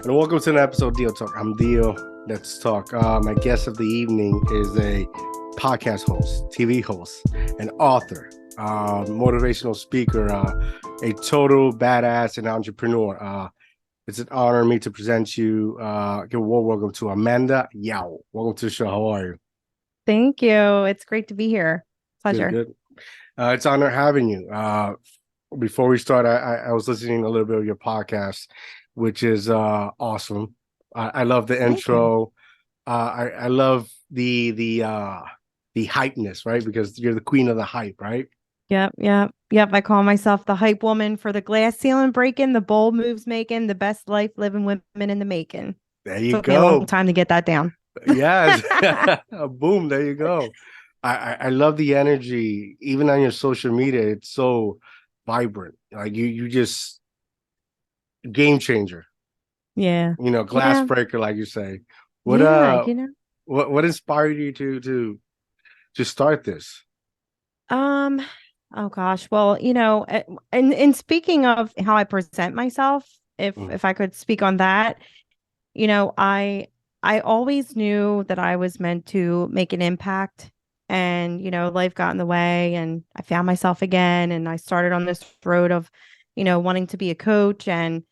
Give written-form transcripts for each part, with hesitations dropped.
and welcome to an episode of DIOTALK. I'm Dio. Let's talk. My guest of the evening is a podcast host, TV host, an author, motivational speaker, a total badass and entrepreneur. It's an honor to me to present you. Give a warm welcome to Amanda Yao. Welcome to the show. How are you? Thank you. It's great to be here. Pleasure. Good. It's an honor having you. Before we start, I was listening a little bit of your podcast, which is awesome. I love the intro. I love the hypeness, right? Because you're the queen of the hype, right? Yep. I call myself the hype woman for the glass ceiling breaking, the bold moves making, the best life living women in the making. There you Took me a long go. time to get that down. Yes. Boom. There you go. I love the energy. Even on your social media, it's so vibrant. Like you just game changer. Yeah. Glass breaker, like you say. What Yeah, what inspired you to start this? Oh gosh. Well, and speaking of how I present myself, if I could speak on that, I always knew that I was meant to make an impact, and life got in the way and I found myself again, and I started on this road of wanting to be a coach and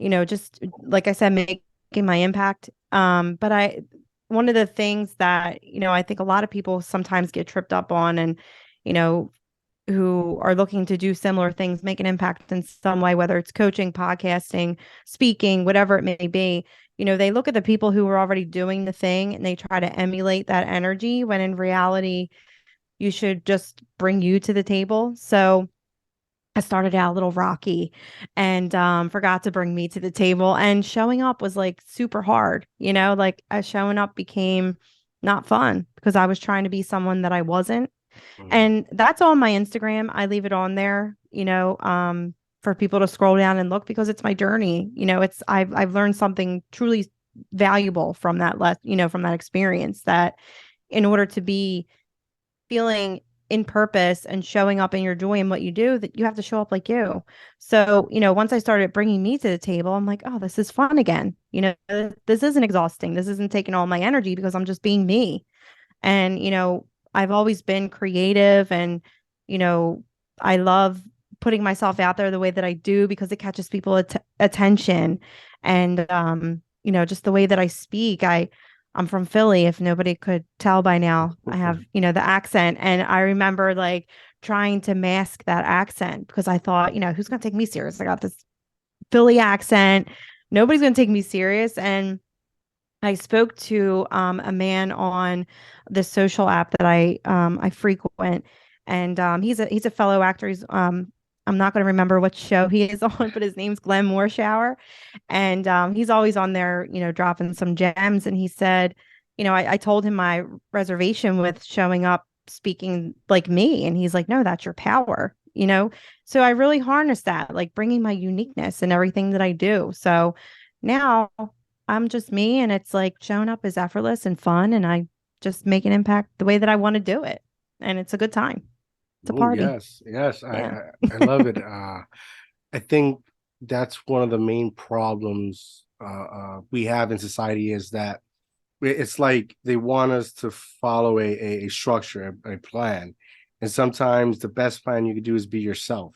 just like I said, making my impact. But one of the things that I think a lot of people sometimes get tripped up on, and you know who are looking to do similar things, make an impact in some way, whether it's coaching, podcasting, speaking, whatever it may be. They look at the people who are already doing the thing and they try to emulate that energy, when in reality, you should just bring you to the table. So I started out a little rocky and forgot to bring me to the table. And showing up was like super hard, like showing up became not fun because I was trying to be someone that I wasn't. And that's on my Instagram. I leave it on there, for people to scroll down and look, because it's my journey. I've learned something truly valuable from from that experience, that in order to be feeling in purpose and showing up in your joy and what you do, that you have to show up like you. So, once I started bringing me to the table, I'm like, oh, this is fun again. This isn't exhausting. This isn't taking all my energy because I'm just being me. And, I've always been creative, and, I love putting myself out there the way that I do because it catches people attention. And, just the way that I speak, I'm from Philly. If nobody could tell by now, I have, the accent. And I remember like trying to mask that accent because I thought, who's going to take me serious? I got this Philly accent. Nobody's going to take me serious. And I spoke to a man on the social app that I frequent, and he's a fellow actor. I'm not going to remember what show he is on, but his name's Glenn Morshower, and he's always on there, dropping some gems. And he said, I told him my reservation with showing up speaking like me, and he's like, no, that's your power. So I really harness that, like bringing my uniqueness in everything that I do. So now I'm just me, and it's like showing up is effortless and fun, and I just make an impact the way that I want to do it. And it's a good time. It's a Oh, party. yes. Yeah. I love it. I think that's one of the main problems we have in society, is that it's like they want us to follow a structure, a plan. And sometimes the best plan you can do is be yourself.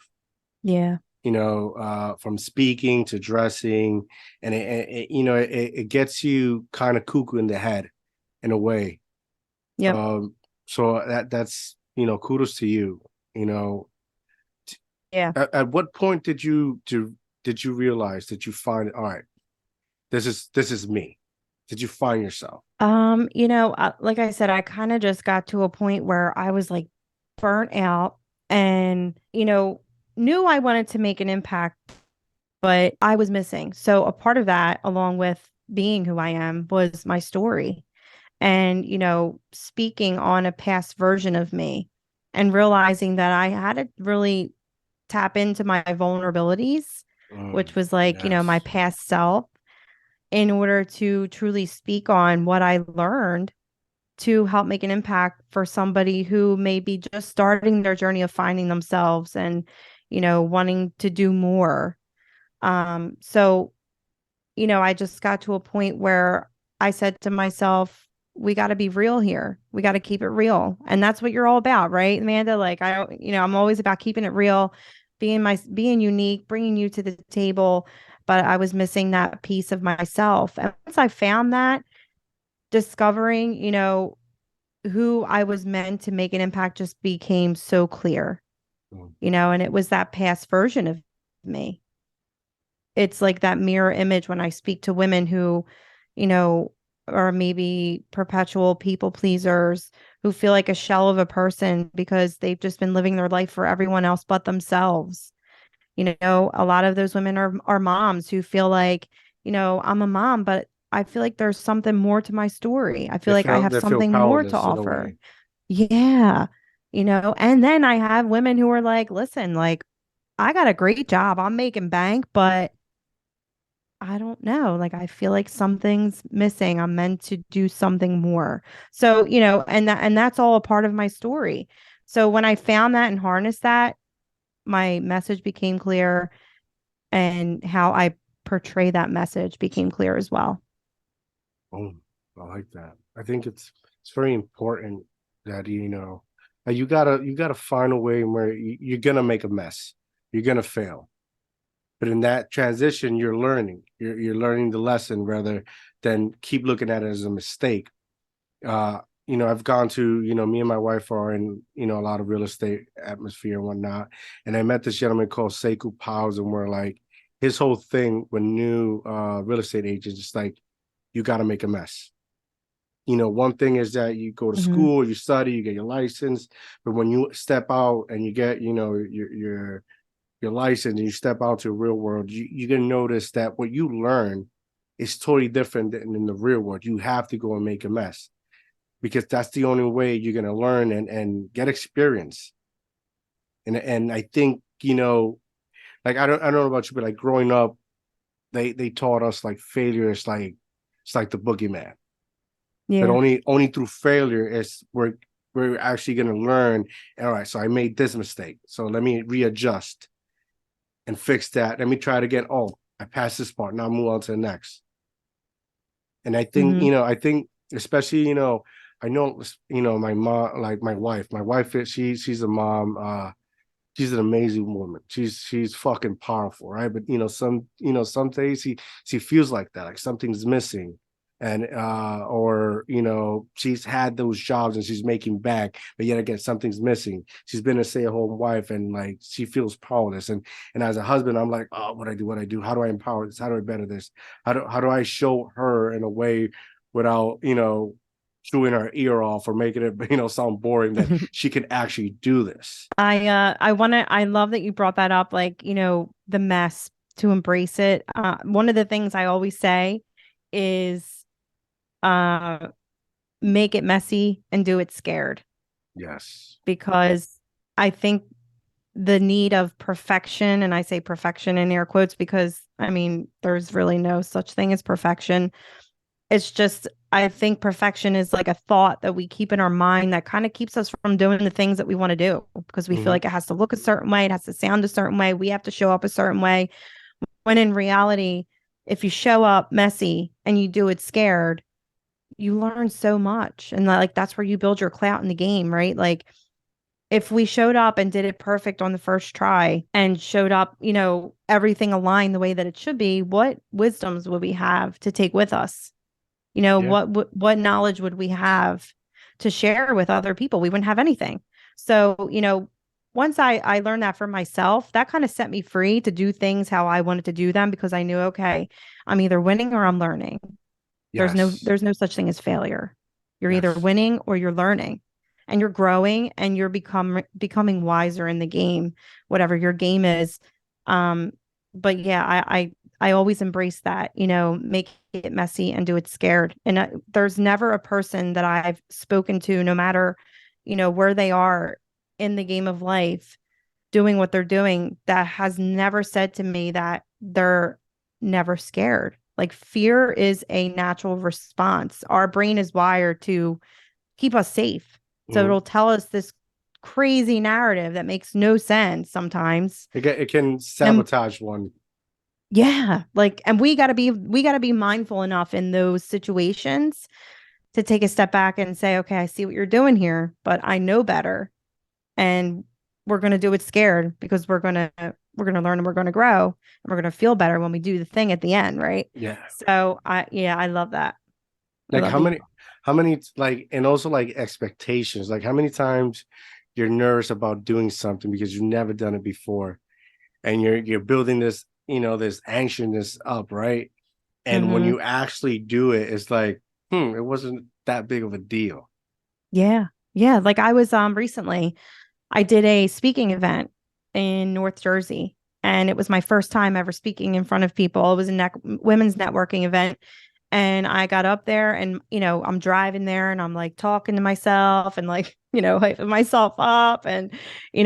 Yeah. From speaking to dressing, and it gets you kind of cuckoo in the head in a way. Yep. So that's kudos to you. You know, Yeah. at what point did you realize, that you find, all right, this is me? Did you find yourself? Like I said, I kind of just got to a point where I was like burnt out, and, knew I wanted to make an impact, but I was missing. So a part of that, along with being who I am, was my story. And, speaking on a past version of me and realizing that I had to really tap into my vulnerabilities, which was like, my Yes. past self, in order to truly speak on what I learned to help make an impact for somebody who may be just starting their journey of finding themselves and, wanting to do more. So I just got to a point where I said to myself, we got to be real here. We got to keep it real. And that's what you're all about, right, Amanda? Like, I don't, I'm always about keeping it real, being unique, bringing you to the table. But I was missing that piece of myself. And once I found that, discovering, who I was meant to make an impact just became so clear, Mm. and it was that past version of me. It's like that mirror image when I speak to women who, you know, are maybe perpetual people pleasers who feel like a shell of a person because they've just been living their life for everyone else but themselves. A lot of those women are moms who feel like, I'm a mom, but I feel like there's something more to my story. I feel like I have They feel something more to powerless in a offer. way. Yeah. And then I have women who are like, listen, like, I got a great job. I'm making bank, but I don't know. Like, I feel like something's missing. I'm meant to do something more. So, and that's all a part of my story. So when I found that and harnessed that, my message became clear, and how I portray that message became clear as well. Oh, I like that. I think it's very important that you gotta find a way where you're gonna make a mess. You're gonna fail. But in that transition, you're learning. You're learning the lesson rather than keep looking at it as a mistake. uh I've gone to, me and my wife are in, a lot of real estate atmosphere and whatnot. And I met this gentleman called Sekou Powers, and we're like, his whole thing with new real estate agents is like, you got to make a mess. One thing is that you go to Hmm. school, you study, you get your license, but when you step out and you get, your license and you step out to the real world, you're gonna notice that what you learn is totally different than in the real world. You have to go and make a mess, because that's the only way you're going to learn and get experience. And I think, like, I don't know about you, but like growing up, they taught us like failure is like, it's like the boogeyman. But Yeah. only through failure is we're actually going to learn. All right, so I made this mistake, so let me readjust and fix that. Let me try it again. Oh, I passed this part, now move on to the next. And I think, Hmm. especially, I know, my mom, like my wife is, she's a mom. She's an amazing woman. She's fucking powerful, right? But some days she feels like that, like something's missing. And or she's had those jobs and she's making back, but yet again something's missing. She's been a stay-at-home wife and like she feels powerless. And as a husband, I'm like, oh, what I do? How do I empower this? How do I better this? How do I show her in a way without chewing her ear off or making it sound boring, that she can actually do this? I love that you brought that up, like, the mess, to embrace it. One of the things I always say is uh make it messy and do it scared, Yes. because I think the need of perfection, and I say perfection in air quotes because I mean there's really no such thing as perfection. It's just, I think perfection is like a thought that we keep in our mind that kind of keeps us from doing the things that we want to do, because we feel Hmm. like it has to look a certain way, it has to sound a certain way, we have to show up a certain way. When in reality, if you show up messy and you do it scared, you learn so much. And like that's where you build your clout in the game, right? Like if we showed up and did it perfect on the first try and showed up, everything aligned the way that it should be, what wisdoms would we have to take with us? Yeah. What knowledge would we have to share with other people? We wouldn't have anything. So, once I learned that for myself, that kind of set me free to do things how I wanted to do them, because I knew, okay, I'm either winning or I'm learning. Yes. There's no such thing as failure. You're either Yes. winning or you're learning, and you're growing and you're becoming wiser in the game, whatever your game is. Um, but yeah, I always embrace that, make it messy and do it scared. And there's never a person that I've spoken to, no matter, where they are in the game of life, doing what they're doing, that has never said to me that they're never scared. Like fear is a natural response. Our brain is wired to keep us safe. So Mhm. it'll tell us this crazy narrative that makes no sense sometimes. It can And sabotage one. Yeah. Like, and we gotta be mindful enough in those situations to take a step back and say, okay, I see what you're doing here, but I know better. And we're going to do it scared because we're going to learn and we're going to grow and we're going to feel better when we do the thing at the end, right? Yeah. So I love that. I Like love that. how many like, and also like expectations, like how many times you're nervous about doing something because you've never done it before, and you're building this, this anxiousness up, right? And when Mhm. you actually do it, it's like, it wasn't that big of a deal. Yeah. Yeah. Like I was recently, I did a speaking event in North Jersey, and it was my first time ever speaking in front of people. It was a women's networking event. And I got up there and, I'm driving there and I'm like talking to myself and like, hyping myself up. And,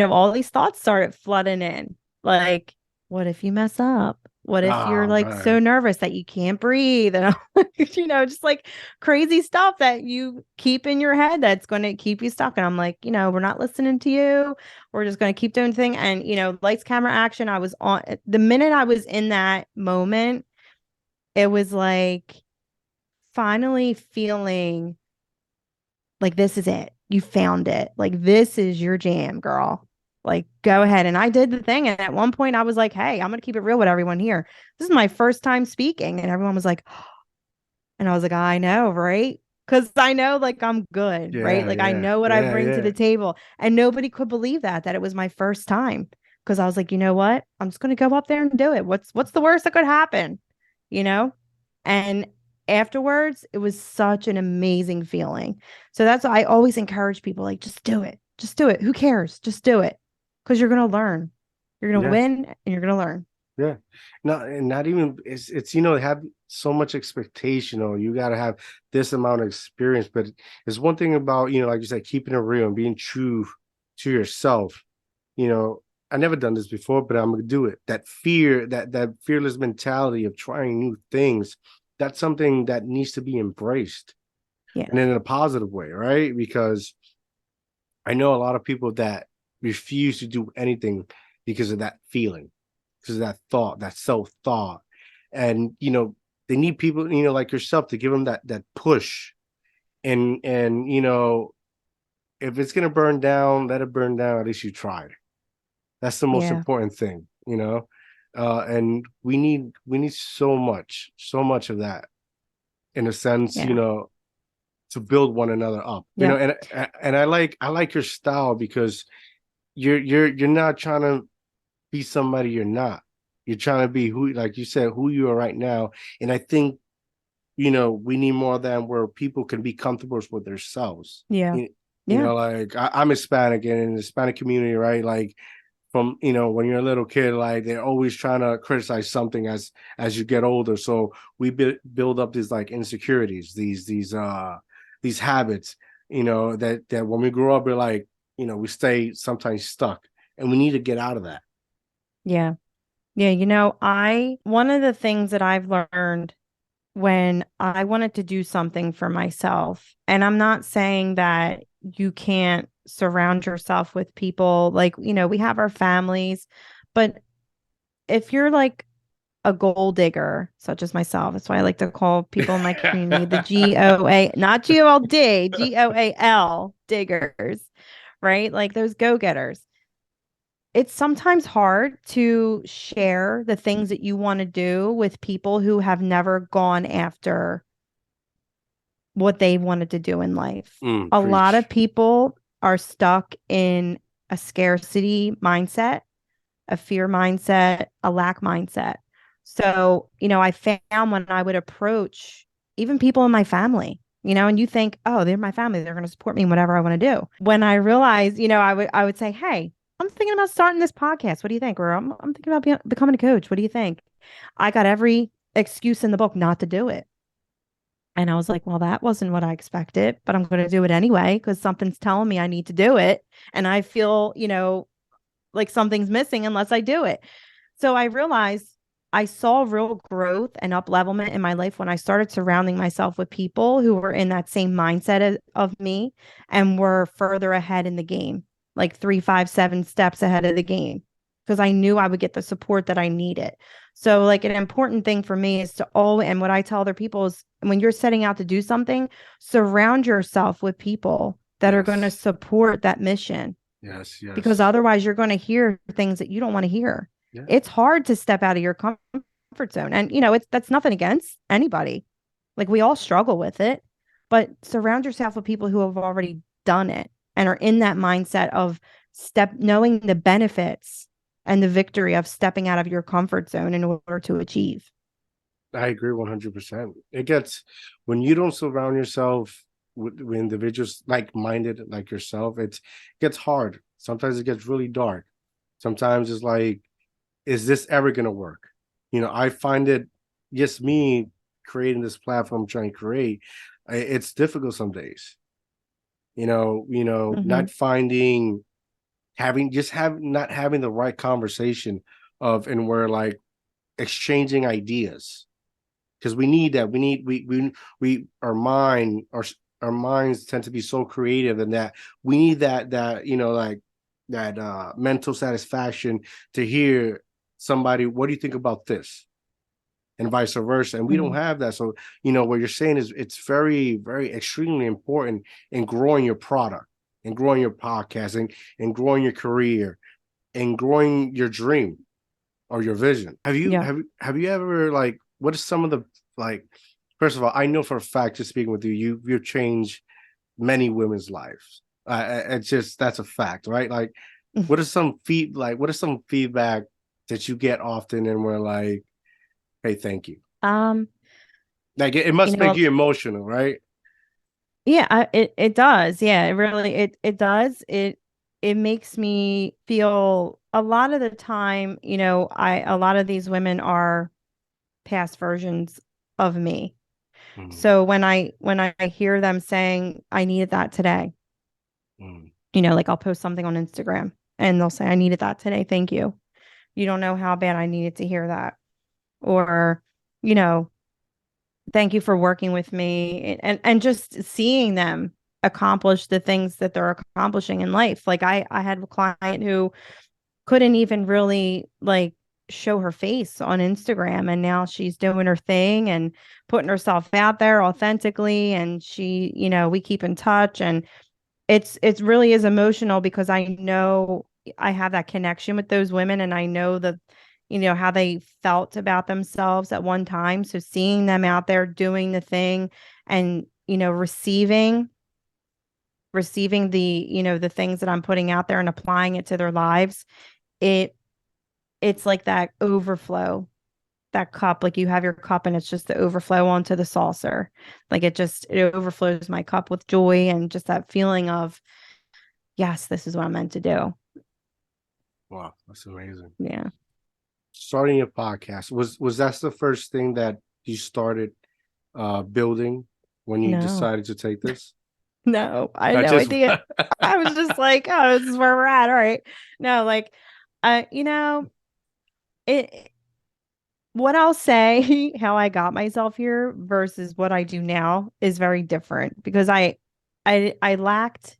all these thoughts started flooding in. Like, what if you mess up? What if you're Oh like so man. nervous that you can't breathe? And, just like crazy stuff that you keep in your head that's going to keep you stuck. And I'm like, we're not listening to you. We're just going to keep doing the thing. And, lights, camera, action. I was on the minute I was in that moment, it was like, finally feeling like this is it. You found it. Like this is your jam, girl. Like go ahead. And I did the thing. And at one point I was like, hey, I'm gonna keep it real with everyone here. This is my first time speaking. And everyone was like, and I was like, I know, right? Because I know like I'm good, right? Yeah, Like I yeah, know what I yeah, bring to yeah, the table. And nobody could believe that it was my first time. Because I was like, you know what? I'm just gonna go up there and do it. What's the worst that could happen? You know? And afterwards, it was such an amazing feeling. So that's why I always encourage people like, just do it. Just do it. Who cares? Just do it. Because you're gonna learn. You're gonna yeah, win and you're gonna learn. yeah. Not, and not even, it's have so much expectation, or you got to have this amount of experience. But it's one thing about, like you said, keeping it real and being true to yourself. you know, I never done this before, but I'm gonna do it. That fear, that fearless mentality of trying new things, that's something that needs to be embraced, Yeah. and in a positive way, right? Because I know a lot of people that refuse to do anything because of that feeling, because of that thought, that self-thought. And they need people, like yourself, to give them that push. And if it's gonna burn down, let it burn down. At least you tried. That's the most Yeah. important thing. And we need so much of that, in a sense, Yeah. to build one another up. Yep. And I like your style, because you're not trying to be somebody you're not. You're trying to be who, like you said, who you are right now. And I think, we need more of that, where people can be comfortable with themselves. Yeah. Yeah. Like I'm Hispanic, and in the Hispanic community, right? Like, from when you're a little kid, like they're always trying to criticize something as you get older. So we build up these like insecurities, these habits, that when we grow up, we're like, we stay sometimes stuck, and we need to get out of that. Yeah. Yeah. One of the things that I've learned when I wanted to do something for myself, and I'm not saying that you can't surround yourself with people like, we have our families, but if you're like a gold digger, such as myself, that's why I like to call people in my community the GOA, not GOLD, GOAL diggers, right? Like those go getters. It's sometimes hard to share the things that you want to do with people who have never gone after what they wanted to do in life. A lot Preach. of people are stuck in a scarcity mindset, a fear mindset, a lack mindset. So, I found when I would approach even people in my family, and you think, oh, they're my family, they're going to support me in whatever I want to do. When I realized, I would say, hey, I'm thinking about starting this podcast. What do you think? Or I'm thinking about becoming a coach. What do you think? I got every excuse in the book not to do it. And I was like, well, that wasn't what I expected, but I'm going to do it anyway because something's telling me I need to do it. And I feel, like something's missing unless I do it. So I realized I saw real growth and up levelment in my life when I started surrounding myself with people who were in that same mindset of me and were further ahead in the game, like 3, 5, 7 steps ahead of the game. because I knew I would get the support that I needed. So like an important thing for me is to always, and what I tell other people is when you're setting out to do something, surround yourself with people that are going to Yes. support that mission, Yes. because Yes. otherwise you're going to hear things that you don't want to hear. Yeah. It's hard to step out of your comfort zone. And you know, it's that's nothing against anybody. Like we all struggle with it, but surround yourself with people who have already done it and are in that mindset of knowing the benefits and the victory of stepping out of your comfort zone in order to achieve. I agree 100%. It gets when you don't surround yourself with individuals like-minded like yourself, it gets hard. Sometimes it gets really dark. Sometimes it's like, is this ever gonna work? I find it just me creating this platform, trying to create. It's difficult some days. Mm-hmm. Not finding having just have not having the right conversation of and where like exchanging ideas because we need that. We our minds tend to be so creative and that we need that like that mental satisfaction to hear somebody, what do you think about this, and vice versa, and we don't Mm-hmm. have that. So what you're saying is it's very, very extremely important in growing your product and growing your podcast and growing your career and growing your dream or your vision. Have you Yeah. have have you ever like what is some of the like first of all, I know for a fact, just speaking with you've changed many women's lives. It's just that's a fact, right? Like what is some feedback that you get often and we're like, hey, thank you. Um, Like it you must make know, you emotional, right? yeah, it does. Yeah, it really it does. It makes me feel a lot of the time, I a lot of these women are past versions of me. Mm, So when I hear them saying I needed that today, mm, like I'll post something on Instagram and they'll say I needed that today. Thank you. You don't know how bad I needed to hear that. Or, you know, thank you for working with me, and just seeing them accomplish the things that they're accomplishing in life. Like I had a client who couldn't even really like show her face on Instagram, and now she's doing her thing and putting herself out there authentically, and we keep in touch, and it's really is emotional because I know I have that connection with those women, and I know how they felt about themselves at one time. So seeing them out there doing the thing and, receiving the things that I'm putting out there and applying it to their lives, it it's like that overflow, that cup, like you have your cup and it's just the overflow onto the saucer. Like it overflows my cup with joy and just that feeling of, yes, this is what I'm meant to do. wow, that's amazing. Yeah. Starting a podcast, was that the first thing that you started building when you No, decided to take this? no, I had I no just idea. I was just like, oh, this is where we're at. All right. No, like, it, what I'll say, how I got myself here versus what I do now is very different because I lacked,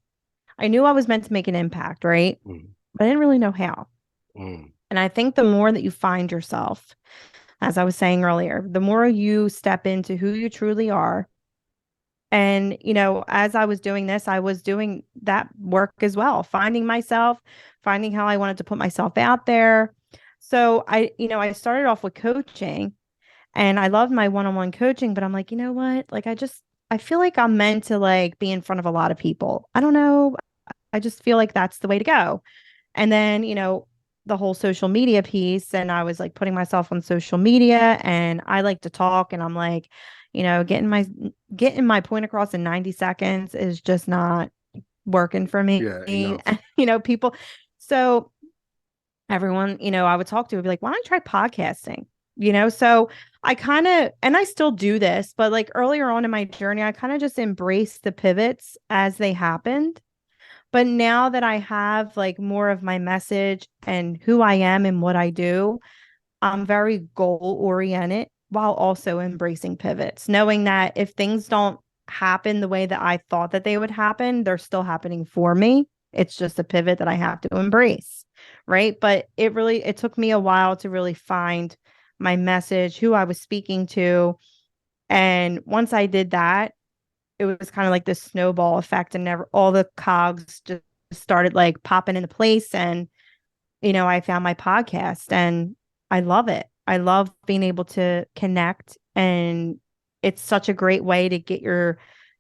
I knew I was meant to make an impact, right? Mm, But I didn't really know how. mm, And I think the more that you find yourself, as I was saying earlier, the more you step into who you truly are. And, as I was doing this, I was doing that work as well, finding myself, finding how I wanted to put myself out there. So I started off with coaching and I loved my one-on-one coaching, but I'm like, you know what? Like, I feel like I'm meant to like be in front of a lot of people. I don't know. I just feel like that's the way to go. And then, the whole social media piece, and I was like putting myself on social media and I like to talk and I'm like, getting my point across in 90 seconds is just not working for me. yeah, And, enough. people. So everyone, I would talk to would be like, why don't you try podcasting? So I kind of, and I still do this, but like earlier on in my journey, I kind of just embraced the pivots as they happened. But now that I have like more of my message and who I am and what I do, I'm very goal oriented while also embracing pivots, knowing that if things don't happen the way that I thought that they would happen, they're still happening for me. It's just a pivot that I have to embrace. right? But it took me a while to really find my message, who I was speaking to. And once I did that, it was kind of like this snowball effect, and never all the cogs just started like popping into place. And I found my podcast, and I love it. I love being able to connect, and it's such a great way to get your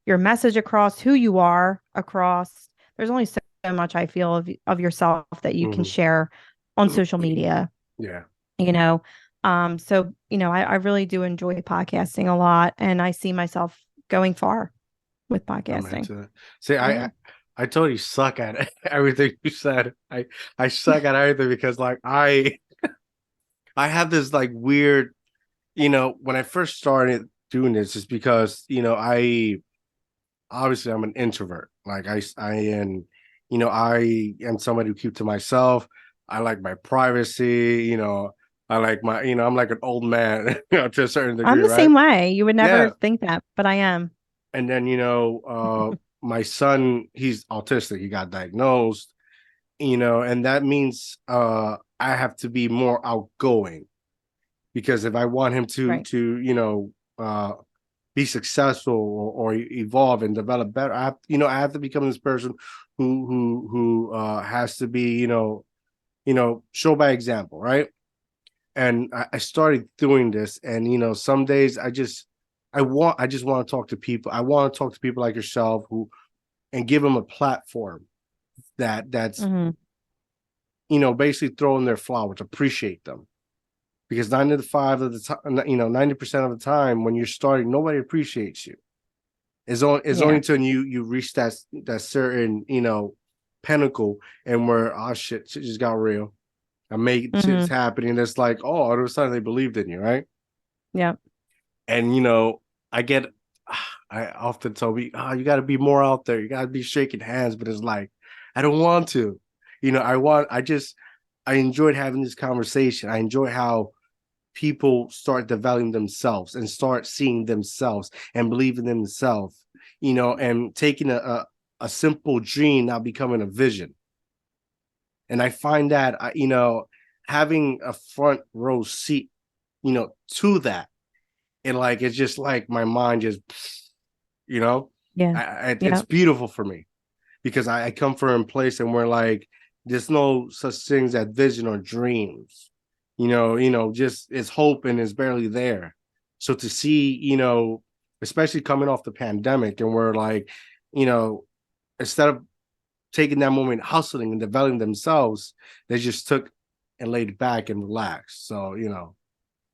message across, who you are across. There's only so much I feel of yourself that you can Hmm. share on social media, Yeah, you know. So, I really do enjoy podcasting a lot, and I see myself going far with I'm podcasting. into it. See, Yeah. I totally suck at everything you said. I suck at everything because like I have this like weird, when I first started doing this, is because I obviously I'm an introvert. Like I am, I am somebody who keep to myself. I like my privacy. I like my, I'm like an old man, to a certain I'm degree, the right? same way. You would never Yeah. think that, but I am. And then my son, he's autistic. He got diagnosed. And that means I have to be more outgoing, because if I want him to Right. be successful, or evolve and develop better, I have to become this person who has to be, show by example, right? And I started doing this, and some days I just want to talk to people. I want to talk to people like yourself, who and give them a platform that's Hmm. basically throwing their flowers, appreciate them. Because 95 of the time, 90% of the time when you're starting, nobody appreciates you. It's only Yeah. until you reach that certain pinnacle, and where, oh shit just got real. I make shit's Hmm. happening. It's like, oh, all of a sudden they believed in you, right? Yeah. And I get, I often tell me, oh, you got to be more out there. You got to be shaking hands, but it's like, I don't want to. I enjoyed having this conversation. I enjoy how people start developing themselves and start seeing themselves and believing in themselves, and taking a simple dream now becoming a vision. And I find that, having a front row seat, to that, and like, it's just like my mind just, you know, Yeah. it's Yeah. beautiful for me, because I come from a place, and where like there's no such things as vision or dreams. Just it's hope, and it's barely there. So to see, especially coming off the pandemic, and we're like, you know, instead of taking that moment, hustling and developing themselves, they just took and laid back and relaxed. So,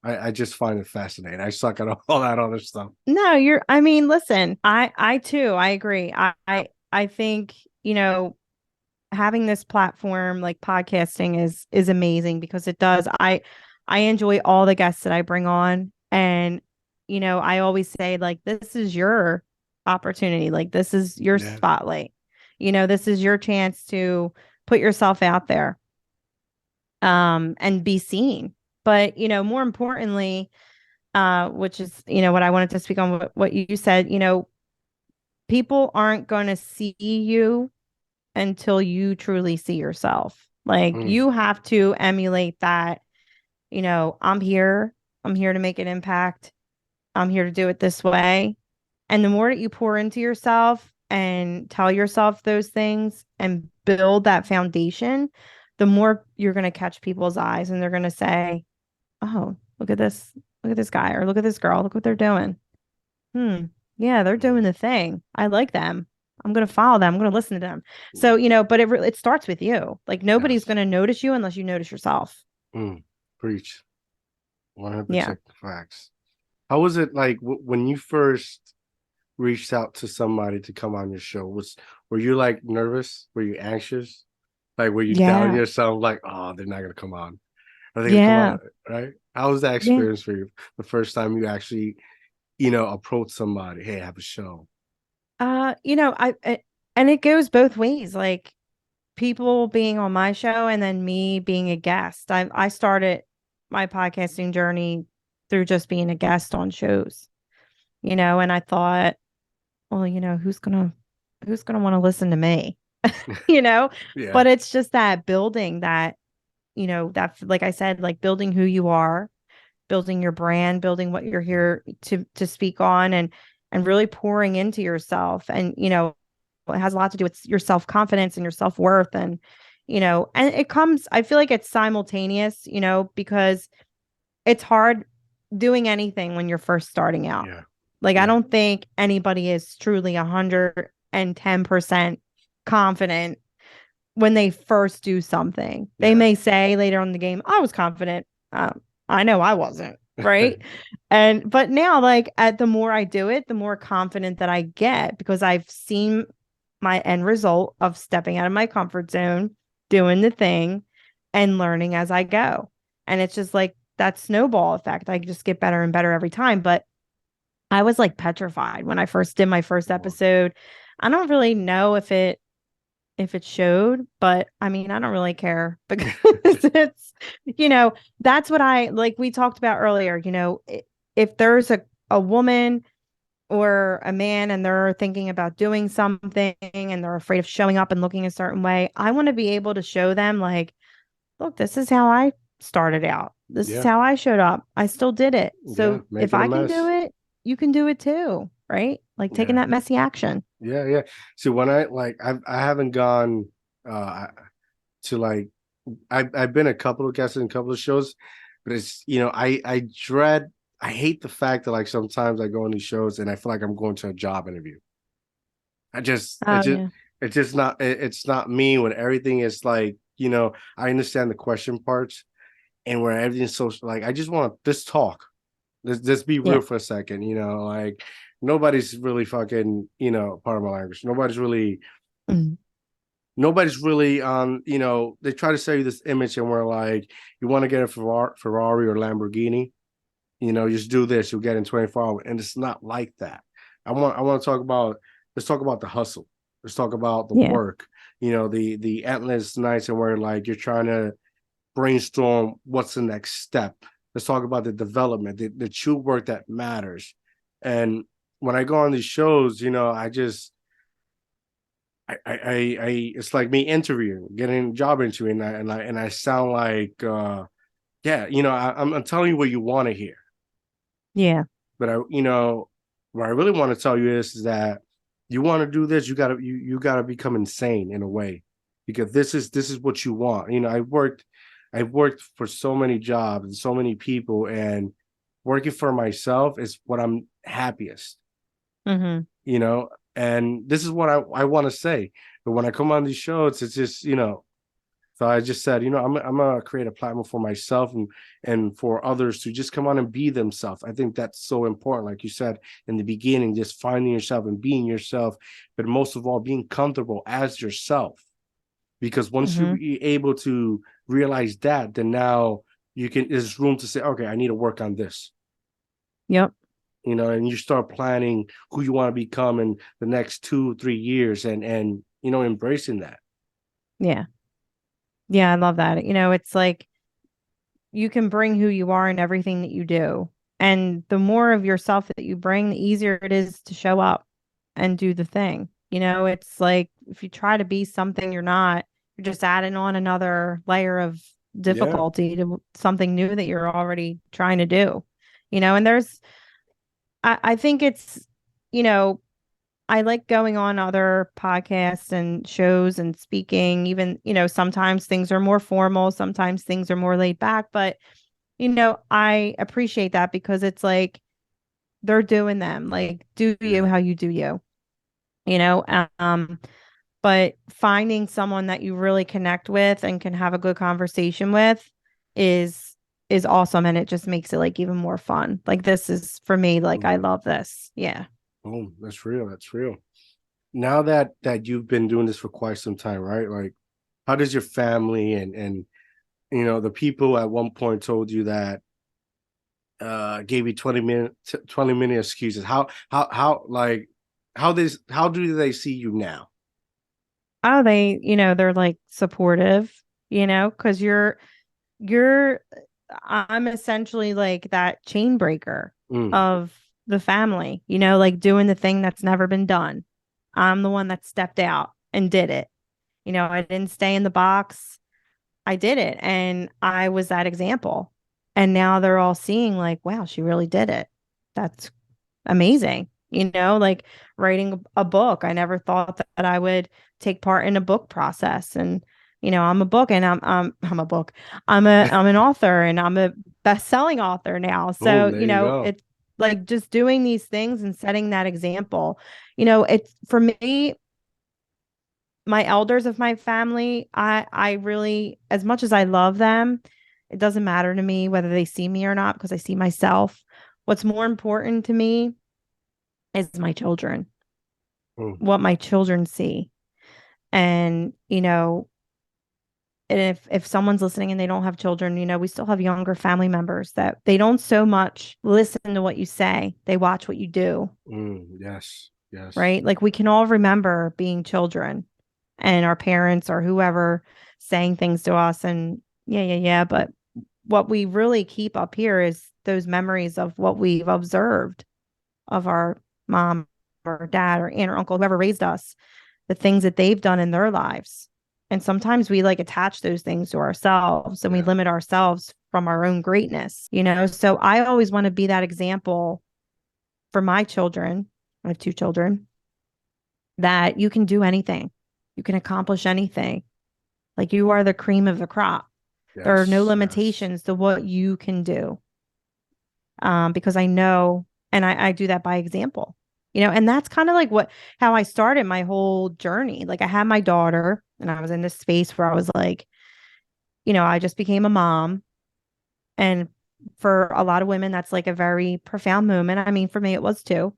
I just find it fascinating. I suck at all that other stuff. No, I mean, listen, I too, I agree. I think, having this platform like podcasting is amazing, because it does. I enjoy all the guests that I bring on, and I always say, like, this is your opportunity, like this is your Yeah. spotlight. This is your chance to put yourself out there, and be seen. But, more importantly, which is, what I wanted to speak on, what you said, people aren't going to see you until you truly see yourself. Like, Mm. you have to emulate that, I'm here. I'm here to make an impact. I'm here to do it this way. And the more that you pour into yourself and tell yourself those things and build that foundation, the more you're going to catch people's eyes, and they're going to say, oh, look at this. Look at this guy, or look at this girl. Look what they're doing. Hmm. Yeah, they're doing Mm. the thing. I like them. I'm going to follow them. I'm going to listen to them. So, but it starts with you. Like, nobody's Yes. going to notice you unless you notice yourself. Mm. Preach. Yeah. 100% facts. How was it like when you first reached out to somebody to come on your show? Were you like nervous? Were you anxious? Like, were you doubting Yeah. yourself? Like, oh, they're not gonna come on. Are they gonna come Yeah. on? Right? How was that Yeah. experience for you? The first time you actually, approach somebody? Hey, I have a show. And it goes both ways. Like, people being on my show and then me being a guest. I started my podcasting journey through just being a guest on shows, and I thought, well, who's gonna want to listen to me? you know, Yeah. but it's just that building that that, like I said, like building who you are, building your brand, building what you're here to speak on, and really pouring into yourself. And, it has a lot to do with your self-confidence and your self-worth. And, and it comes, I feel like it's simultaneous, because it's hard doing anything when you're first starting out. Yeah. Like, I Yeah. don't think anybody is truly 110% confident when they first do something. They Yeah. may say later on in the game, I was confident. I know I wasn't. Right. But now, like, the more I do it, the more confident that I get, because I've seen my end result of stepping out of my comfort zone, doing the thing, and learning as I go. And it's just like that snowball effect. I just get better and better every time. But I was like petrified when I first did my first episode. I don't really know if it showed, but I mean, I don't really care because it's, that's what I like. We talked about earlier, if there's a woman or a man and they're thinking about doing something and they're afraid of showing up and looking a certain way, I want to be able to show them, like, look, this is how I started out. This is Yeah. how I showed up. I still did it. Yeah. So if Making a I can do mess. it, you can do it too. Right. Like taking Yeah. that messy action. Yeah. Yeah. See, when I haven't gone to like, I've been a couple of guests in a couple of shows, but it's, I hate the fact that like sometimes I go on these shows and I feel like I'm going to a job interview. I just, it Oh, just, yeah. it's just not, it's not me when everything is like, I understand the question parts and where everything's so like, I just want to just talk. Let's be Yeah. real for a second, like nobody's really fucking, part of my language. Mm. Nobody's really on, they try to sell you this image and we're like, you want to get a Ferrari or Lamborghini, just do this, you'll get in 24 hours. And it's not like that. I want to talk about, let's talk about the hustle. Let's talk about the Yeah. work, the endless nights and where like you're trying to brainstorm what's the next step. Let's talk about the development, the true work that matters. And when I go on these shows, I just it's like me interviewing, getting a job interview, and I sound like yeah, I'm telling you what you want to hear. Yeah. But what I really want to tell you is that you want to do this, you gotta become insane in a way, because this is what you want. I've worked for so many jobs and so many people, and working for myself is what I'm happiest. Mm-hmm. you know, and this is what I want to say. But when I come on these shows, it's just, so I just said, I'm gonna create a platform for myself and for others to just come on and be themselves. I think that's so important. Like you said in the beginning, just finding yourself and being yourself, but most of all, being comfortable as yourself. Because once you're Mm-hmm. able to realize that, then now there's room to say, okay, I need to work on this. Yep. And you start planning who you want to become in the next 2-3 years, and embracing that. Yeah. Yeah. I love that. It's like you can bring who you are in everything that you do. And the more of yourself that you bring, the easier it is to show up and do the thing. It's like if you try to be something you're not, you're just adding on another layer of Yeah. difficulty to something new that you're already trying to do. And I think it's, you know, I like going on other podcasts and shows and speaking, even, sometimes things are more formal, sometimes things are more laid back, but, I appreciate that because it's like they're doing them, like, do you Yeah. how you do you, you know? But finding someone that you really connect with and can have a good conversation with is is awesome, and it just makes it like even more fun. Like this is for me, like I Mhm. love this. Yeah. Oh, that's real. That's real. Now that you've been doing this for quite some time, right? Like, how does your family and the people at one point told you that gave you 20-minute excuses? How like how do they see you now? Oh, they're like supportive, because you're I'm essentially like that chain breaker Mm, of the family, like doing the thing that's never been done. I'm the one that stepped out and did it. I didn't stay in the box. I did it and I was that example. And now they're all seeing like, wow, she really did it. That's amazing. Like writing a book. I never thought that I would take part in a book process. And, I'm a book and I'm a book. I'm an author and I'm a best-selling author now. Oh, So, there you go. it's like just doing these things and setting that example. It's for me, my elders of my family, I really, as much as I love them, it doesn't matter to me whether they see me or not because I see myself. What's more important to me is my children, Mm, what my children see. And, and if someone's listening and they don't have children, we still have younger family members that they don't so much listen to what you say, they watch what you do, yes, yes. right? Like we can all remember being children and our parents or whoever saying things to us and yeah. But what we really keep up here is those memories of what we've observed of our mom or dad or aunt or uncle, whoever raised us, the things that they've done in their lives. And sometimes we like attach those things to ourselves and we Yeah. limit ourselves from our own greatness. So I always want to be that example for my children. I have two children that you can do anything, you can accomplish anything. Like you are the cream of the crop. There are no Yes, yes. limitations to what you can do. Because I know, and I do that by example, and that's kind of like how I started my whole journey. Like I had my daughter and I was in this space where I was like, I just became a mom. And for a lot of women, that's like a very profound moment. I mean, for me, it was too.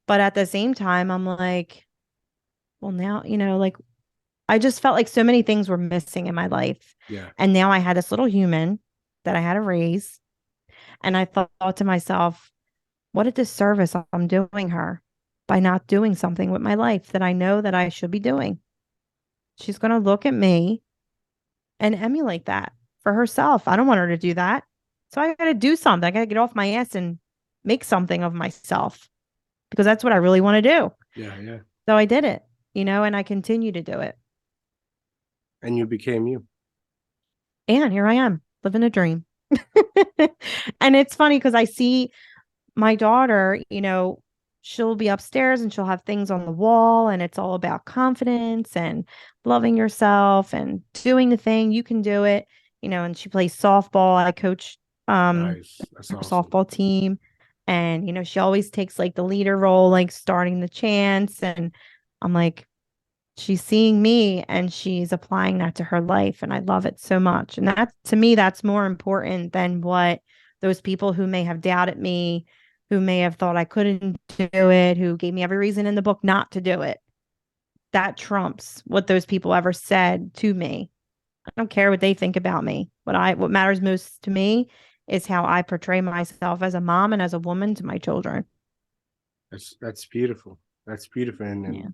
But at the same time, I'm like, well, now, like I just felt like so many things were missing in my life. Yeah. And now I had this little human that I had to raise. And I thought to myself, what a disservice I'm doing her by not doing something with my life that I know that I should be doing. She's going to look at me and emulate that for herself. I don't want her to do that. So I got to do something. I got to get off my ass and make something of myself because that's what I really want to do. Yeah, yeah. So I did it, and I continue to do it. And you became you. And here I am living a dream. And it's funny because I see my daughter, she'll be upstairs and she'll have things on the wall and it's all about confidence and loving yourself and doing the thing. You can do it, and she plays softball. I coach Nice. That's her awesome. softball team and she always takes like the leader role, like starting the chants and I'm like she's seeing me and she's applying that to her life and I love it so much. And that to me that's more important than what those people who may have doubted me, who may have thought I couldn't do it, who gave me every reason in the book not to do it. That trumps what those people ever said to me. I don't care what they think about me. What matters most to me is how I portray myself as a mom and as a woman to my children. That's beautiful. That's beautiful. And Yeah.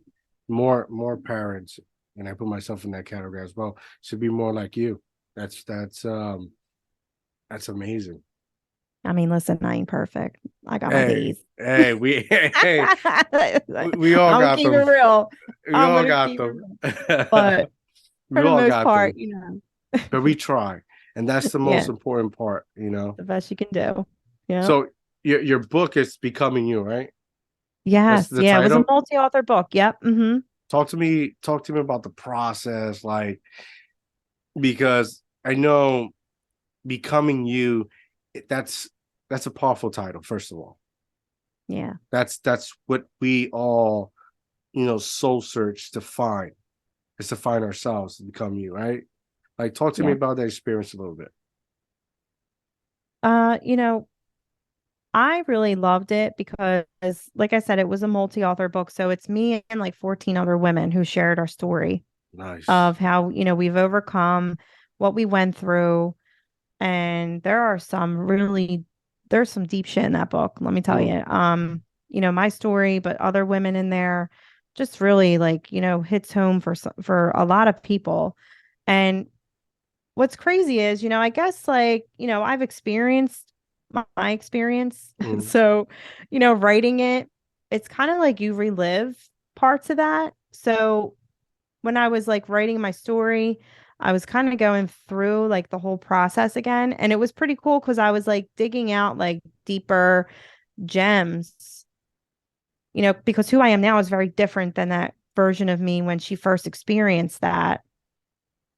more parents, and I put myself in that category as well, should be more like you. That's amazing. I mean, listen, I ain't perfect. I got my Hey, days. hey, we hey, we all I'm gonna got keep it them. real. We I'm all gonna got keep it them. real. But We for the all most got part, them. But we try. And that's the most yeah, important part. the best you can do. Yeah. So your book is Becoming You, right? That's Yes. the Yeah. It was a title. multi-author book. Yep. Mm-hmm. Talk to me about the process, like, because I know Becoming You, that's a powerful title, first of all. Yeah. That's what we all soul search to find. Is to find ourselves, to become you, right? Like, talk to me Yeah. about that experience a little bit. Uh, you know, I really loved it because, like I said, it was a multi-author book. So it's me and like 14 other women who shared our story Nice. of how, we've overcome what we went through. And there's some deep shit in that book, let me tell Mm, you. My story, but other women in there just really like, hits home for a lot of people. And what's crazy is, I guess like, I've experienced my experience. mm, So, writing it, it's kind of like you relive parts of that. So when I was like writing my story, I was kind of going through like the whole process again. And it was pretty cool because I was like digging out like deeper gems, because who I am now is very different than that version of me when she first experienced that.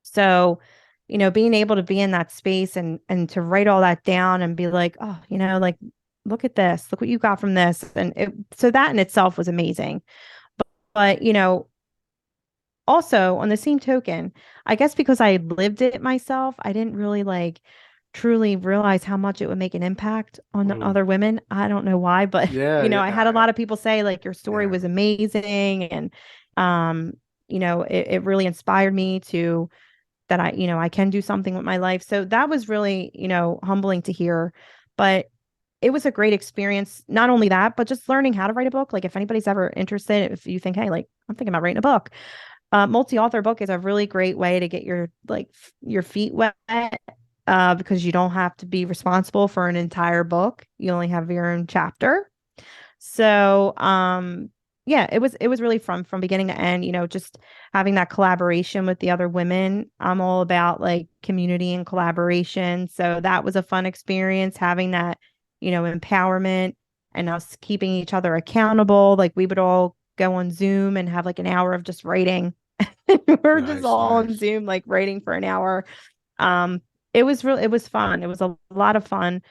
So, being able to be in that space and to write all that down and be like, oh, like look at this, look what you got from this. And so that in itself was amazing. But, also on the same token, I guess because I lived it myself, I didn't really like truly realize how much it would make an impact on the Mm. other women. I don't know why, but Yeah, yeah, I had a lot of people say like your story yeah. was amazing and um it really inspired me to that I can do something with my life. So that was really, humbling to hear. But it was a great experience. Not only that, but just learning how to write a book. Like if anybody's ever interested, if you think, hey, like I'm thinking about writing a book, multi-author book is a really great way to get your your feet wet, because you don't have to be responsible for an entire book. You only have your own chapter. So, yeah, it was really fun from beginning to end, just having that collaboration with the other women. I'm all about like community and collaboration. So that was a fun experience having that, empowerment and us keeping each other accountable. Like we would all go on Zoom and have like an hour of just writing. We're just Nice, all on nice. Zoom, like writing for an hour. Um, it was fun. It was a lot of fun.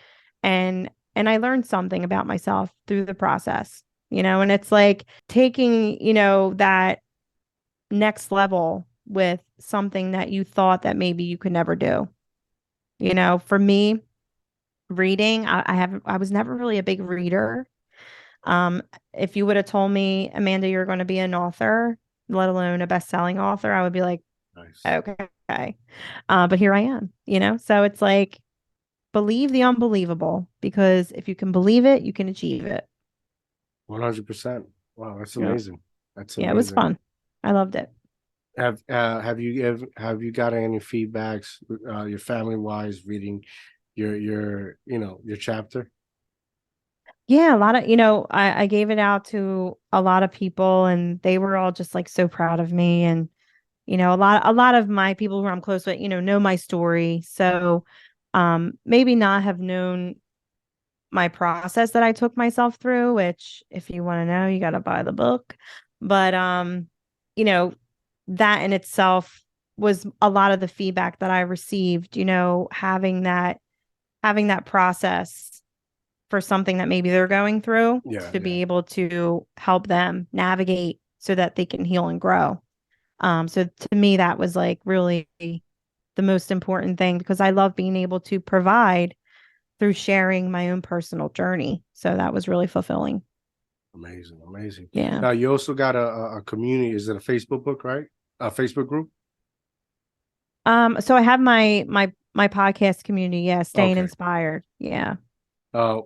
And I learned something about myself through the process, and it's like taking, that next level with something that you thought that maybe you could never do. For me, reading, I was never really a big reader. Um, if you would have told me, Amanda, you're going to be an author, let alone a best-selling author, I would be like, Nice. okay. But here I am, so it's like believe the unbelievable because if you can believe it, you can achieve it. 100%. Wow, that's Yeah. amazing. That's Yeah, it was amazing. fun. I loved it. Have you gotten any feedbacks, your family wise, reading your chapter? Yeah, a lot of, I gave it out to a lot of people and they were all just like so proud of me. And, a lot of my people who I'm close with, know my story. So maybe not have known my process that I took myself through, which if you want to know, you gotta buy the book. But you know, that in itself was a lot of the feedback that I received, having that process for something that maybe they're going through Yeah, to yeah. be able to help them navigate so that they can heal and grow. So to me, that was like really the most important thing because I love being able to provide through sharing my own personal journey. So that was really fulfilling. Amazing, amazing. Yeah. Now you also got a community. Is it a Facebook book, right? A Facebook group? So I have my podcast community, yeah, staying Okay. inspired. Yeah. Uh,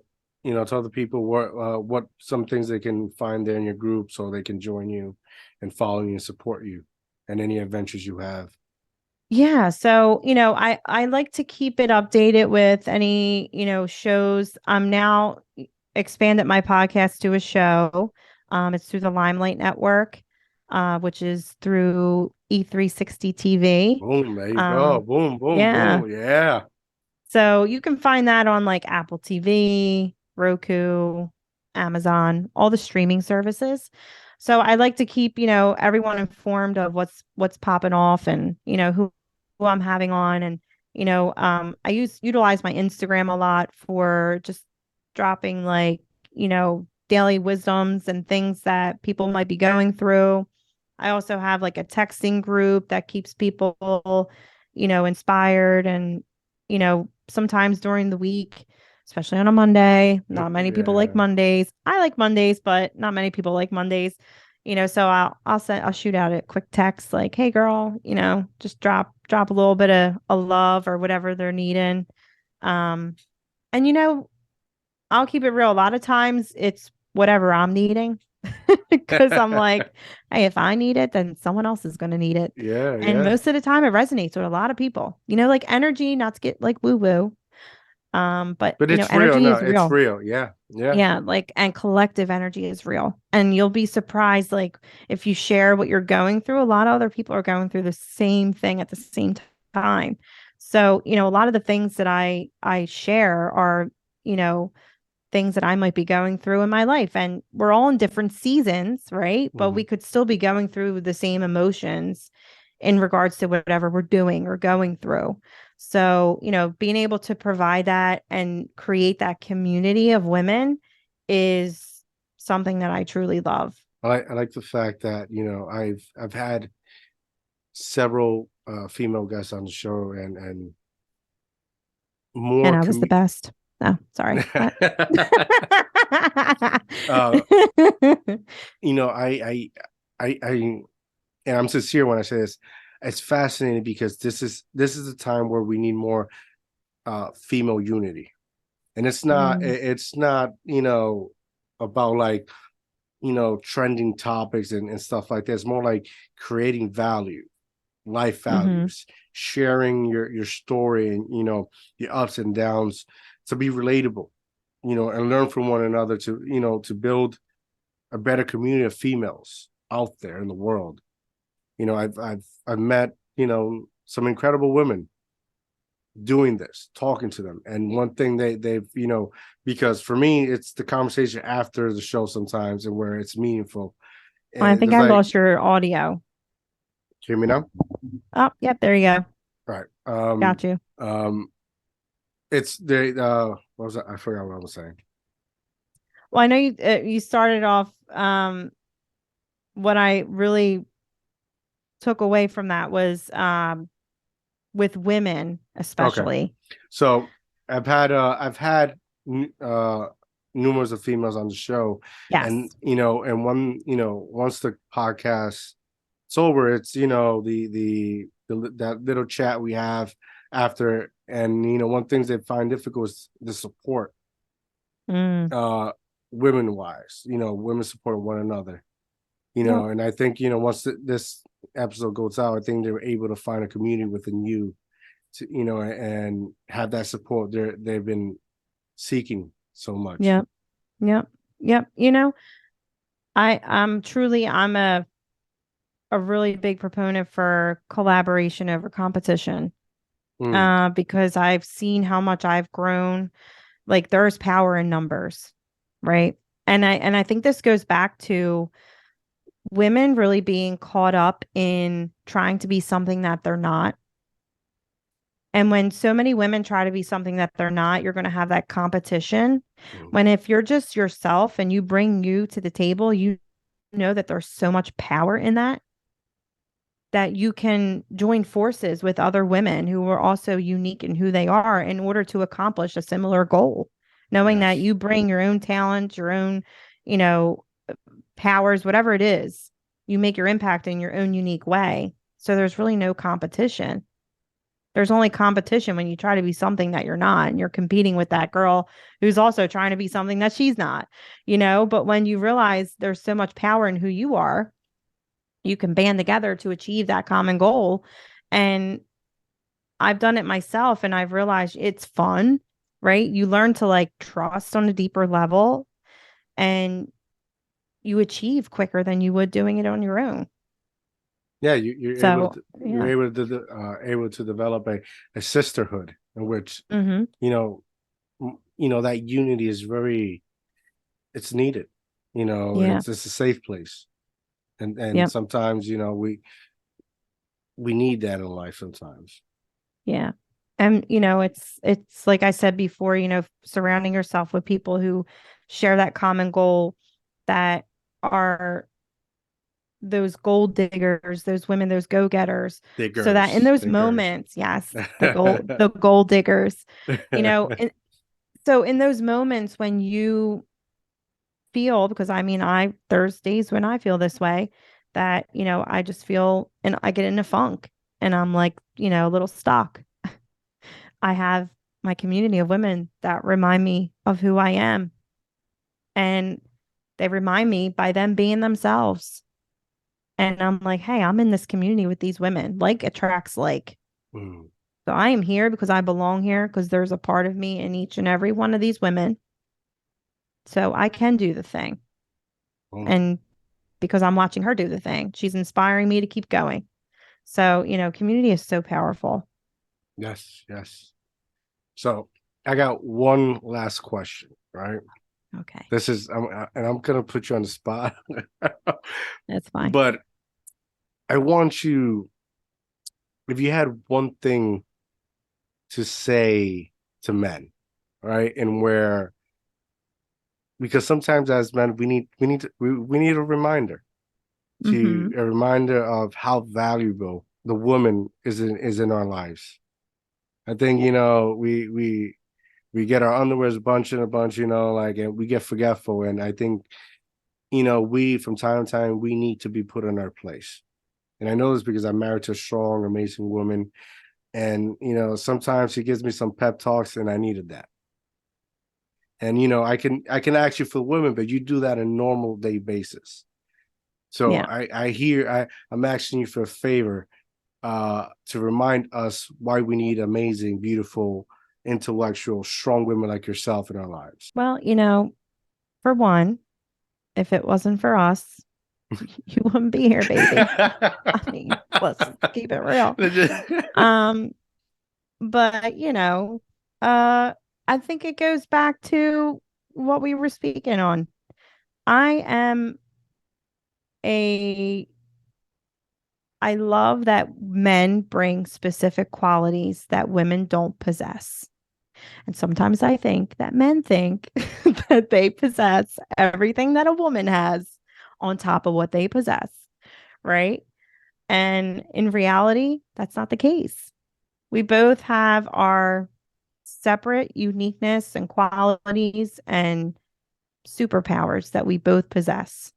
tell the people what some things they can find there in your group so they can join you and follow you and support you and any adventures you have. Yeah, so, I like to keep it updated with any, shows. I'm now expanded my podcast to a show. It's through the Limelight Network, which is through E360 TV. Boom, there you go. Um, Boom, boom, yeah. boom. Yeah. So you can find that on like Apple TV, Roku, Amazon, all the streaming services. So I like to keep, everyone informed of what's popping off and, who I'm having on. And, I utilize my Instagram a lot for just dropping like, daily wisdoms and things that people might be going through. I also have like a texting group that keeps people, inspired and, sometimes during the week, especially on a Monday. Not many people like Yeah. Mondays. I like Mondays, but not many people like Mondays. So I'll shoot out a quick text like, "Hey girl, just drop a little bit of a love or whatever they're needing." Um and I'll keep it real. A lot of times it's whatever I'm needing because I'm like, hey, if I need it, then someone else is going to need it. Yeah, And yeah. most of the time it resonates with a lot of people, like energy, not to get like woo woo. But But it's real. energy No, is it's real. real. Yeah, yeah. Yeah. Like, and collective energy is real. And you'll be surprised, like, if you share what you're going through, a lot of other people are going through the same thing at the same time. So, a lot of the things that I share are, you know, things that I might be going through in my life. And we're all in different seasons, right? But Hmm. we could still be going through the same emotions in regards to whatever we're doing or going through. So, being able to provide that and create that community of women is something that I truly love. I like the fact that I've had several female guests on the show, and And more I was the best. Oh, sorry. What? uh you know I and I'm sincere when I say this. It's fascinating because this is a time where we need more female unity, and Mm, it's not about like trending topics and stuff like that. It's more like creating value, life mhm. values, sharing your story and your ups and downs, to be relatable, and learn from one another, to build a better community of females out there in the world. I've met some incredible women doing this, talking to them, and one thing they've because for me it's the conversation after the show sometimes, and where it's meaningful. I And think it's I like, lost your audio. hear me now? Oh, yep, there you go. Right. Got you. It's the what was that? I forgot what I was saying. Well, I know you started off what I really took away from that was with women Okay. especially. So I've had uh numerous of females on the show, and Yes. once the podcast it's over, it's that little chat we have after, and one things they find difficult is the support, Mm, uh women wise, women supporting one another, yep. and I think once this episode goes out, I think they're able to find a community within you to and have that support they've been seeking so much. Yep. Yep. Yep. I'm a really big proponent for collaboration over competition. Mm, Because I've seen how much I've grown. Like there's power in numbers, right? And I think this goes back to women really being caught up in trying to be something that they're not. And when so many women try to be something that they're not, you're going to have that competition. mm. When if you're just yourself and you bring you to the table, you know that there's so much power in that you can join forces with other women who are also unique in who they are in order to accomplish a similar goal. Knowing that Yes. you bring your own talent, your own, you know, powers, whatever it is, you make your impact in your own unique way. So there's really no competition. There's only competition when you try to be something that you're not and you're competing with that girl who's also trying to be something that she's not. But when you realize there's so much power in who you are, you can band together to achieve that common goal. And I've done it myself and I've realized it's fun, right? You learn to like trust on a deeper level and you achieve quicker than you would doing it on your own. Yeah, you're able So, to you're yeah. able to develop a sisterhood in which Mm-hmm. you know that unity is very, it's needed. Yeah. It's a safe place, and Yep. sometimes we need that in life sometimes. Yeah. And it's like I said before, surrounding yourself with people who share that common goal, that are those gold diggers, those women, those go-getters, so that in Diggers, those diggers. moments, yes, the gold diggers, and so in those moments when you feel, because I mean, there's days when I feel this way, that, I just feel and I get in a funk and I'm like, a little stuck. I have my community of women that remind me of who I am. And they remind me by them being themselves. And I'm like, hey, I'm in this community with these women. Like attracts like. Mm. So I am here because I belong here because there's a part of me in each and every one of these women. So I can do the thing. Mm. And because I'm watching her do the thing, she's inspiring me to keep going. So, community is so powerful. Yes, yes. So I got one last question, right? Okay, This is, and I'm gonna put you on the spot, that's fine. but I want you, if you had one thing to say to men, right? And where, because sometimes as men we need a reminder, Mm-hmm. a reminder of how valuable the woman is in our lives. I think, we get our underwears bunch in a bunch, like, and we get forgetful. And I think, we from time to time we need to be put in our place. And I know this because I'm married to a strong, amazing woman. And sometimes she gives me some pep talks, and I needed that. And I can ask you for women, but you do that on a normal day basis. So Yeah. I'm asking you for a favor, to remind us why we need amazing, beautiful, intellectual, strong women like yourself in our lives. Well, for one, if it wasn't for us, you wouldn't be here, baby. I mean, let's just keep it real. Um, but I think it goes back to what we were speaking on. I am a I love that men bring specific qualities that women don't possess. And sometimes I think that men think that they possess everything that a woman has on top of what they possess, right? And in reality, that's not the case. We both have our separate uniqueness and qualities and superpowers that we both possess.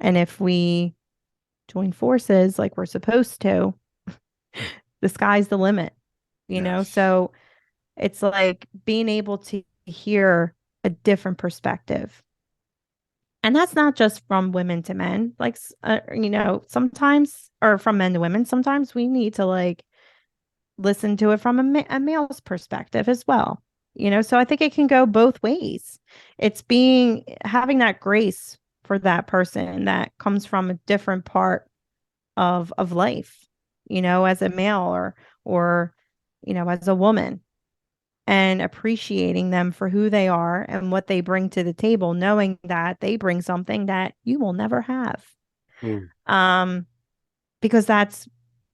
And if we join forces like we're supposed to, the sky's the limit, Yes. So it's like being able to hear a different perspective. And that's not just from women to men, like, sometimes, or from men to women. Sometimes we need to like listen to it from a male's perspective as well. So I think it can go both ways. It's having that grace for that person that comes from a different part of life, as a male or as a woman, and appreciating them for who they are and what they bring to the table, knowing that they bring something that you will never have. Mm. Um, because that's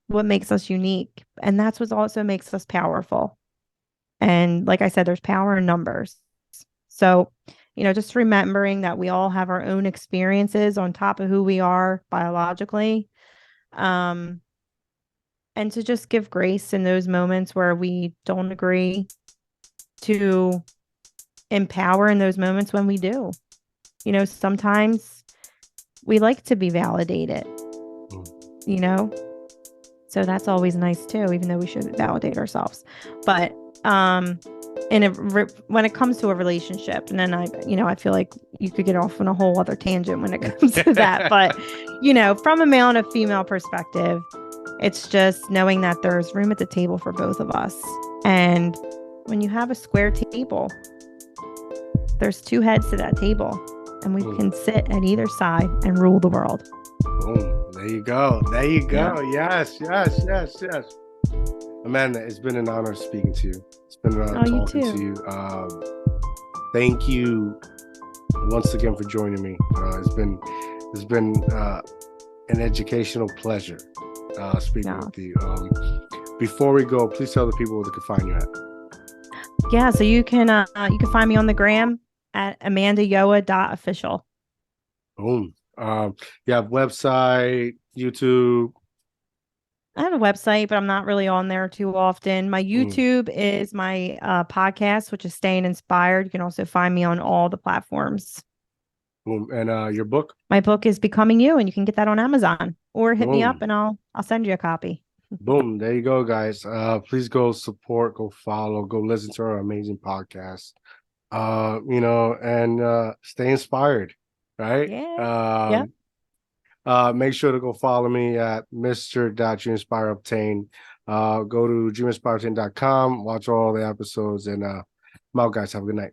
what makes us unique. And that's what also makes us powerful. And like I said, there's power in numbers. So, just remembering that we all have our own experiences on top of who we are biologically. Um, and to just give grace in those moments where we don't agree, to empower in those moments when we do. Sometimes we like to be validated, Mm. you know? So that's always nice too, even though we should validate ourselves. But when it comes to a relationship, and then I feel like you could get off on a whole other tangent when it comes to that. But, from a male and a female perspective, it's just knowing that there's room at the table for both of us. And when you have a square table, there's two heads to that table, and we can sit at either side and rule the world. Boom. There you go. There you go. Yeah. Yes. Amanda, it's been an honor speaking to you. It's been an honor talking to you. Thank you once again for joining me. It's been an educational pleasure speaking with you. Before we go, please tell the people where they can find you at. Yeah, so you can find me on the gram at amandayoa.official. Boom. You have website, YouTube. I have a website, but I'm not really on there too often. My YouTube is my podcast, which is Staying Inspired. You can also find me on all the platforms. Boom. And your book? My book is Becoming You, and you can get that on Amazon, or hit me up and I'll send you a copy. Boom. There you go, guys. Please go support, go follow, go listen to our amazing podcast. And stay inspired, right? Yeah. Make sure to go follow me at Mr.DreamInspireObtain. Go to dreaminspireobtain.com, watch all the episodes, and I'm out, guys. Have a good night.